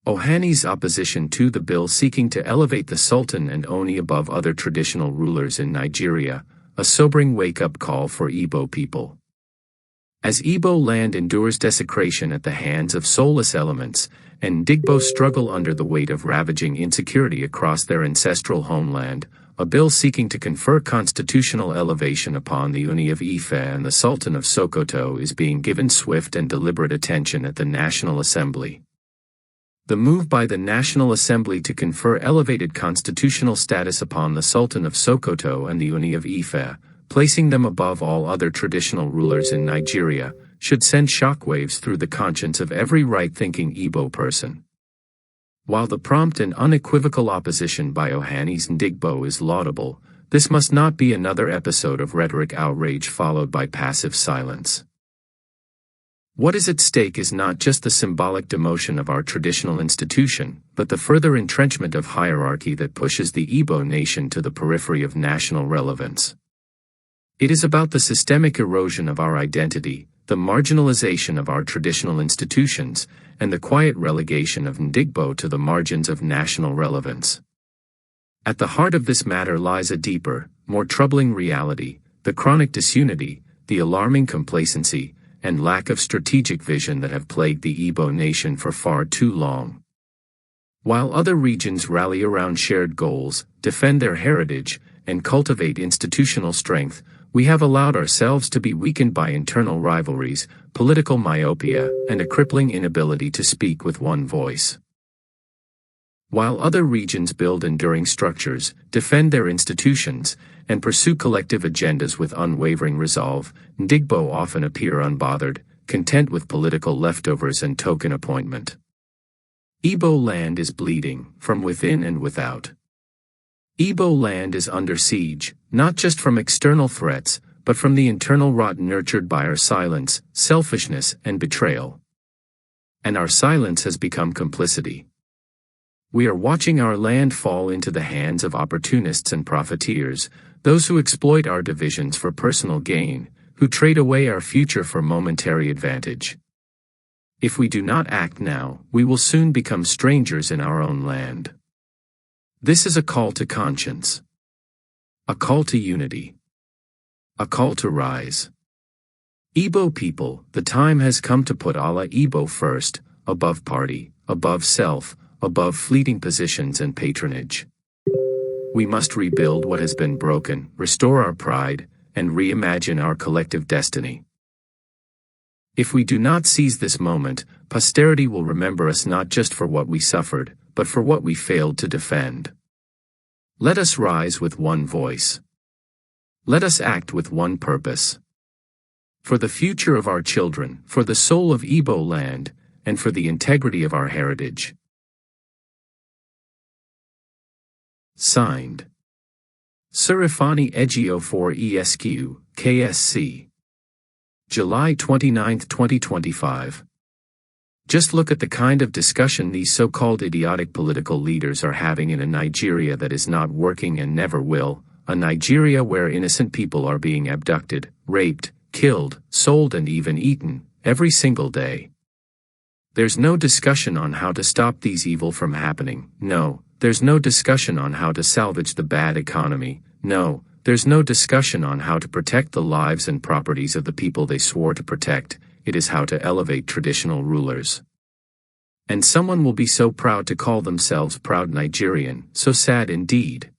Ohane's opposition to the bill seeking to elevate the Sultan and Ooni above other traditional rulers in Nigeria, a sobering wake-up call for Igbo people. As Igbo land endures desecration at the hands of soulless elements, and Ndigbo struggle under the weight of ravaging insecurity across their ancestral homeland, a bill seeking to confer constitutional elevation upon the Ooni of Ife and the Sultan of Sokoto is being given swift and deliberate attention at the National Assembly. The move by the National Assembly to confer elevated constitutional status upon the Sultan of Sokoto and the Ooni of Ife, placing them above all other traditional rulers in Nigeria, should send shockwaves through the conscience of every right-thinking Igbo person. While the prompt and unequivocal opposition by Ohaneze ndi Igbo is laudable, this must not be another episode of rhetoric outrage followed by passive silence. What is at stake is not just the symbolic demotion of our traditional institution, but the further entrenchment of hierarchy that pushes the Igbo nation to the periphery of national relevance. It is about the systemic erosion of our identity, the marginalization of our traditional institutions, and the quiet relegation of Ndigbo to the margins of national relevance. At the heart of this matter lies a deeper, more troubling reality: the chronic disunity, the alarming complacency, and lack of strategic vision that have plagued the Igbo nation for far too long. While other regions rally around shared goals, defend their heritage, and cultivate institutional strength, we have allowed ourselves to be weakened by internal rivalries, political myopia, and a crippling inability to speak with one voice. While other regions build enduring structures, defend their institutions, and pursue collective agendas with unwavering resolve, Ndigbo often appear unbothered, content with political leftovers and token appointment. Igbo land is bleeding, from within and without. Igbo land is under siege, not just from external threats, but from the internal rot nurtured by our silence, selfishness, and betrayal. And our silence has become complicity. We are watching our land fall into the hands of opportunists and profiteers, those who exploit our divisions for personal gain, who trade away our future for momentary advantage. If we do not act now, we will soon become strangers in our own land. This is a call to conscience. A call to unity. A call to rise. Igbo people, the time has come to put Allah Igbo first, above party, above self, above fleeting positions and patronage. We must rebuild what has been broken, restore our pride, and reimagine our collective destiny. If we do not seize this moment, posterity will remember us not just for what we suffered, but for what we failed to defend. Let us rise with one voice. Let us act with one purpose. For the future of our children, for the soul of Igbo land, and for the integrity of our heritage. Signed, Surifani Ejiofor Esq, KSC. July 29, 2025. Just look at the kind of discussion these so-called idiotic political leaders are having in a Nigeria that is not working and never will, a Nigeria where innocent people are being abducted, raped, killed, sold and even eaten, every single day. There's no discussion on how to stop these evil from happening. No, there's no discussion on how to salvage the bad economy. No, there's no discussion on how to protect the lives and properties of the people they swore to protect. It is how to elevate traditional rulers. And someone will be so proud to call themselves proud Nigerian, so sad indeed.